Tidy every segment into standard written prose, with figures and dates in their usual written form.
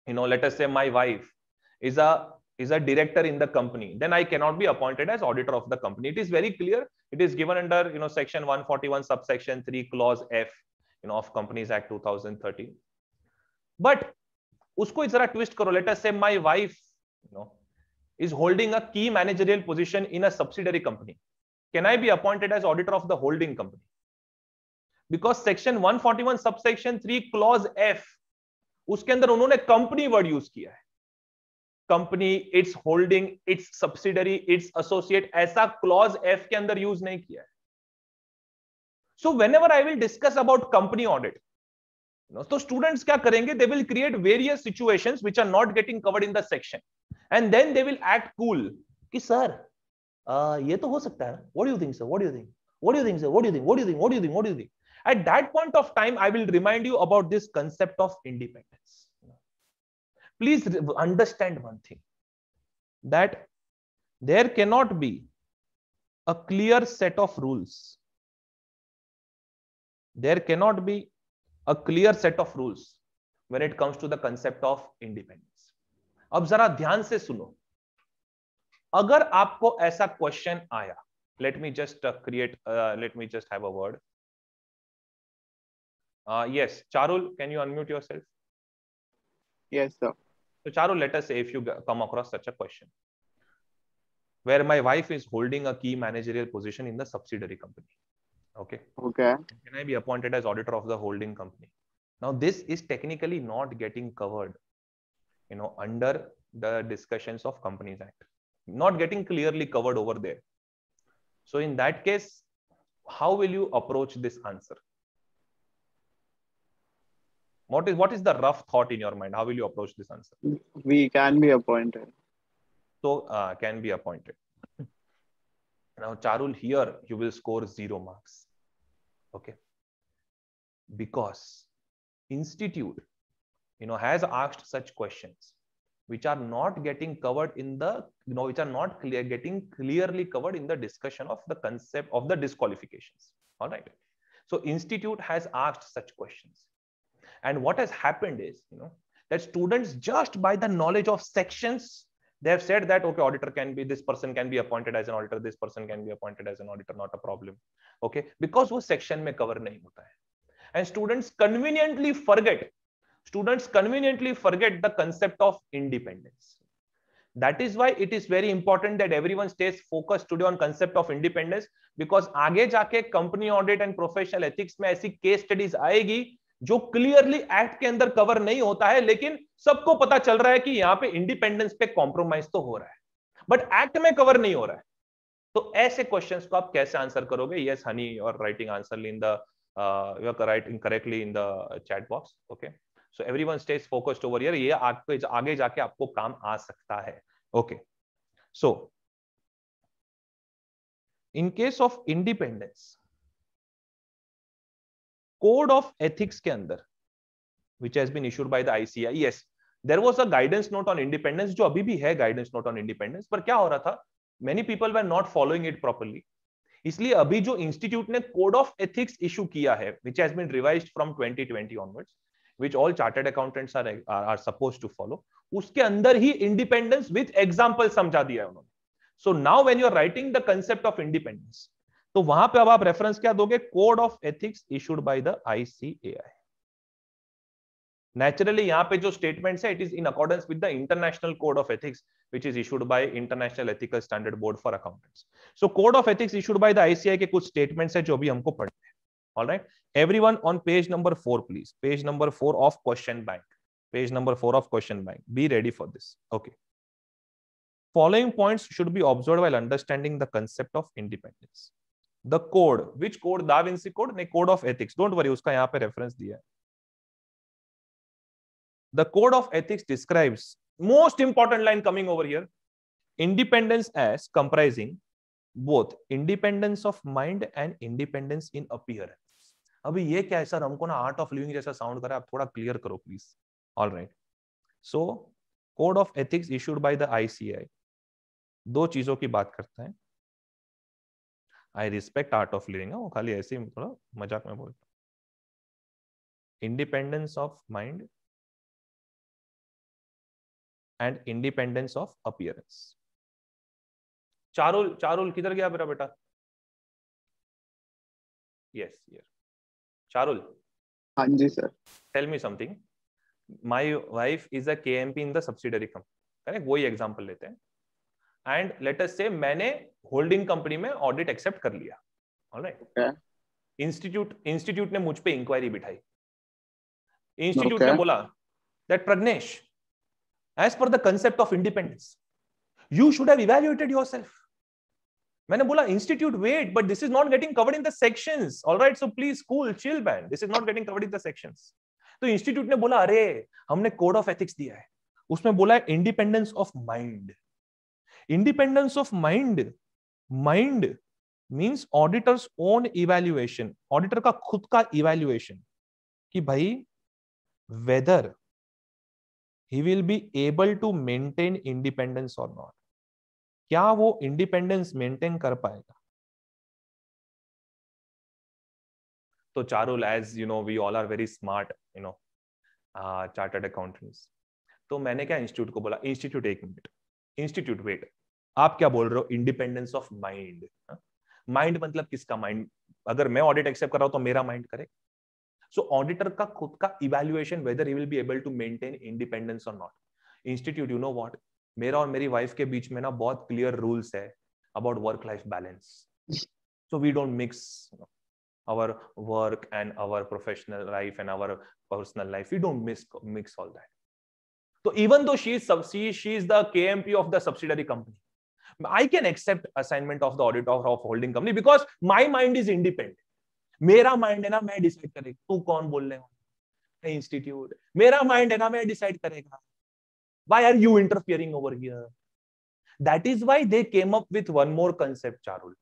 let us say my wife is a director in the company, then I cannot be appointed as auditor of the company. It is very clear. It is given under section 141 subsection 3 clause F of Companies Act 2013. But usko जरा twist करो. Let us say my wife is holding a key managerial position in a subsidiary company. Can I be appointed as auditor of the holding company? Because section 141 subsection 3 clause F, उसके अंदर उन्होंने company word use किया है. Company, its holding, its subsidiary, its associate, ऐसा clause F के अंदर use नहीं किया है. So whenever I will discuss about company audit, तो स्टूडेंट्स क्या करेंगे? They will create various situations which are not getting covered in the section, and then they will act cool कि sir ये तो हो सकता है. What do you think sir? What do you think? What do you think sir? What do you think? What do you think? What do you think? What do you think? At that point of time, I will remind you about this concept of independence. Please understand one thing, that there cannot be a clear set of rules. There cannot be a clear set of rules when it comes to the concept of independence. अब जरा ध्यान से सुनो. अगर आपको ऐसा question आया, let me just have a word. Yes, Charul, can you unmute yourself? Yes, sir. So Charul, let us say if you come across such a question, where my wife is holding a key managerial position in the subsidiary company. Okay. Can I be appointed as auditor of the holding company? Now, this is technically not getting covered, under the discussions of Companies Act, not getting clearly covered over there. So in that case, how will you approach this answer? What is the rough thought in your mind? How will you approach this answer? We can be appointed. So can be appointed. Now Charul, here you will score 0 marks. Okay. Because institute has asked such questions which are not getting covered in the which are not getting clearly covered in the discussion of the concept of the disqualifications. All right. So institute has asked such questions. And what has happened is, that students, just by the knowledge of sections, they have said that, okay, auditor can be, this person can be appointed as an auditor, this person can be appointed as an auditor, not a problem. Okay, because वो section में cover नहीं होता है. And students conveniently forget the concept of independence. That is why it is very important that everyone stays focused today on concept of independence, because आगे जाके company audit and professional ethics में ऐसी case studies आएगी जो clearly act के अंदर cover नहीं होता है, लेकिन सबको पता चल रहा है कि यहाँ पे इंडिपेंडेंस पे कॉम्प्रोमाइज तो हो रहा है, बट एक्ट में कवर नहीं हो रहा है. तो ऐसे क्वेश्चंस को आप कैसे आंसर करोगे? Yes honey, you are writing answer in the you are writing correctly in the chat box. Okay, so everyone stays focused over here. ये आपको आगे जाके आपको काम आ सकता है. Okay, so in case of independence, code of ethics के अंदर which has been issued by the ICAI, yes, there was a guidance note on independence, जो अभी भी है guidance note on independence, पर क्या हो रहा था, many people were not following it properly. इसलिए अभी जो इंस्टीट्यूट ने कोड ऑफ एथिक्स इशू किया है, which has been revised from 2020 onwards, which all chartered accountants are supposed to follow, उसके अंदर ही इंडिपेंडेंस विद एग्जांपल समझा दिया है उन्होंने. So now when you are writing the concept of independence, तो वहां पे अब आप रेफरेंस क्या दोगे? Code of ethics issued by the ICAI. Naturally यहाँ पे जो स्टेटमेंट्स है, it is in accordance with the international code of ethics which is issued by International Ethical Standard Board for Accountants. So code of ethics issued by the ICAI के कुछ statements है जो अभी हमको पढ़ने हैं. All right, everyone on page number 4 please. Page number 4 of question bank. Page number 4 of question bank. Be ready for this. Okay. Following points should be observed while understanding the concept of independence. The code, which code? Da Vinci code? नहीं, code of ethics. Don't worry, उसका यहाँ पे reference दिया है. The code of ethics describes, most important line coming over here, independence as comprising both independence of mind and independence in appearance. अभी ये क्या है सर? हमको ना आर्ट ऑफ लिविंग जैसा साउंड कर रहा है, आप थोड़ा क्लियर करो please. All right, so code of ethics issued by the ICAI दो चीजों की बात करता है. I respect art of living, वो खाली ऐसे ही थोड़ा मजाक में बोलता. Independence of mind and independence of appearance. Charul किधर गया मेरा बेटा? Yes, here. Charul. हाँ जी sir. Tell me something. My wife is a KMP in the subsidiary company. Correct? वही एग्जांपल लेते हैं. And let us say मैंने होल्डिंग कंपनी में ऑडिट एक्सेप्ट कर लिया. ऑलराइट. Okay. इंस्टीट्यूट ने मुझ पे इंक्वायरी बिठाई. इंस्टीट्यूट ने बोला that Pragnesh, as per the concept of independence, you should have evaluated yourself. मैंने बोला institute wait, but this is not getting covered in the sections. Alright, so please cool chill man, this is not getting covered in the sections. तो institute ने बोला अरे हमने code of ethics दिया है, उसमें बोला है independence of mind. Independence of mind, mind means auditor's own evaluation, auditor का खुद का इवैल्यूएशन कि भाई whether he will be able to maintain independence और नॉट. क्या वो इंडिपेंडेंस मेंटेन कर पाएगा? तो Charul, as you know we all are very smart, you know chartered accountants. तो मैंने क्या इंस्टीट्यूट को बोला, इंस्टीट्यूट एक मिनट, इंस्टीट्यूट वेट, आप क्या बोल रहे हो? Independence of mind. माइंड मतलब किसका माइंड? अगर मैं ऑडिट एक्सेप्ट कर रहा हूं तो मेरा माइंड करे. सो ऑडिटर का खुद का evaluation whether he will be able to maintain independence और not. Institute, you know what, मेरा और मेरी वाइफ के बीच में ना बहुत क्लियर रूल्स है about work life balance. So we don't mix our work and our professional life and our personal life. We don't mix all that. So even though she is the KMP of the subsidiary company, I can accept assignment of the auditor of holding company because my mind is independent. मेरा mind है ना, मैं decide करेगा. तू कौन बोल रहे हो? इंस्टीट्यूट. मेरा माइंड है ना, मैं डिसाइड करेगा. Why are you interfering over here? That is why they came up with one more concept, Charul.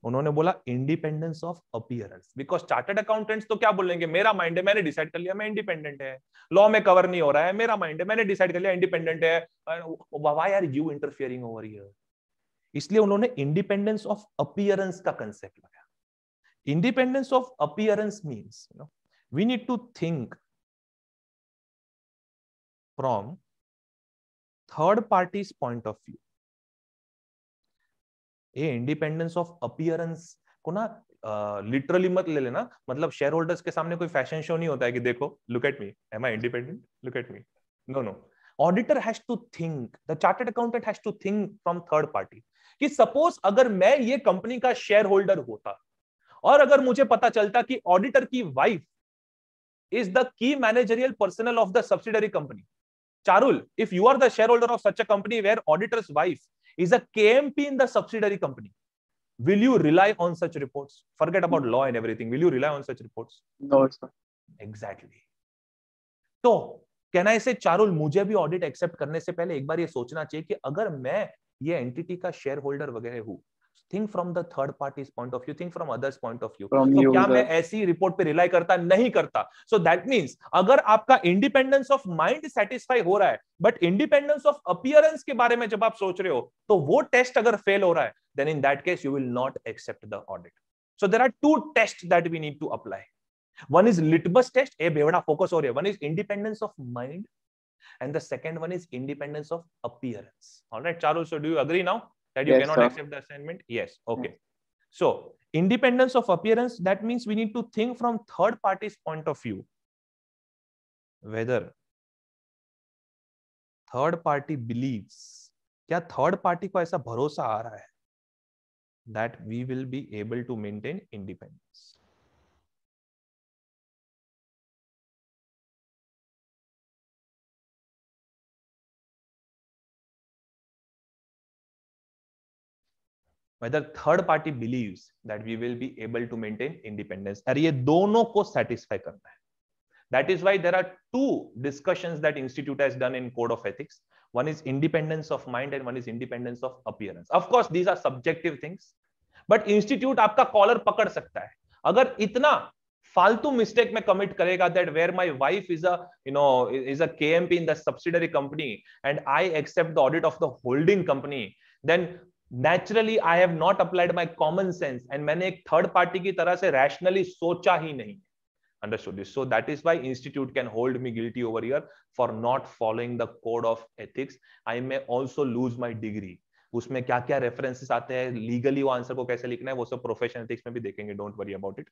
उन्होंने बोला independence of appearance. Because chartered accountants तो क्या बोलेंगे, मेरा माइंड है, मैंने डिसाइड कर लिया, मैं इंडिपेंडेंट है. लॉ में कवर नहीं हो रहा है, मेरा माइंड है, मैंने डिसाइड कर लिया, इंडिपेंडेंट है. Why are you interfering over here? इसलिए उन्होंने इंडिपेंडेंस ऑफ अपीयरेंस का कंसेप्ट लगाया. Independence of appearance means, you know, we need to think from third parties point of view. ये इंडिपेंडेंस ऑफ अपीयरेंस को ना लिटरली मत ले लेना. मतलब शेयर होल्डर्स के सामने कोई फैशन शो नहीं होता है कि देखो, look at me, am I independent, look at me. No no, auditor has to think, the chartered accountant has to think from third party कि सपोज अगर मैं ये कंपनी का शेयर होल्डर होता और अगर मुझे पता चलता कि ऑडिटर की wife is the key managerial personnel of the subsidiary company. Charul, if you are the share holder of such a company where auditor's wife is a KMP in the subsidiary company, will you rely on such reports? Forget about law and everything. Will you rely on such reports? No, sir. Exactly. तो can I say, Charul, मुझे भी audit accept करने से पहले एक बार ये सोचना चाहिए कि अगर मैं ये एंटिटी का शेयर होल्डर वगैरह हूं, think from the third party's point of view, think from others point of view. तो क्या मैं ऐसी रिपोर्ट पे रिलाई करता? नहीं करता. So that means अगर आपका इंडिपेंडेंस ऑफ माइंड सेटिस्फाई हो रहा है बट इंडिपेंडेंस ऑफ अपीयरेंस के बारे में जब आप सोच रहे हो तो वो टेस्ट अगर फेल हो रहा है, then in that case you will not accept the audit. So there are two tests that we need to apply. One is litmus test, ए बेवड़ा फोकस हो रही है. One is independence of mind and the second one is independence of appearance. All right, Charul, so do you agree now that you cannot accept the assignment? Yes. Okay. So independence of appearance, that means we need to think from third party's point of view whether third party believes, क्या third party को ऐसा भरोसा आ रहा है that we will be able to maintain independence. Whether third party believes that we will be able to maintain independence. और ये दोनों को satisfy करना है. That is why there are two discussions that institute has done in code of ethics. One is independence of mind and one is independence of appearance. Of course, these are subjective things, but institute आपका collar पकड़ सकता है. अगर इतना फालतू mistake में commit करेगा that where my wife is a, you know, is a KMP in the subsidiary company and I accept the audit of the holding company, then naturally I have not applied my common sense and मैंने एक third party की तरह से rationally सोचा ही नहीं. Understood this. So that is why institute can hold me guilty over here for not following the code of ethics. I may also lose my degree. उसमें क्या क्या रेफरेंसेस आते हैं, लीगली वो आंसर को कैसे लिखना है, वो सब प्रोफेशनल एथिक्स में भी देखेंगे. Don't worry about it.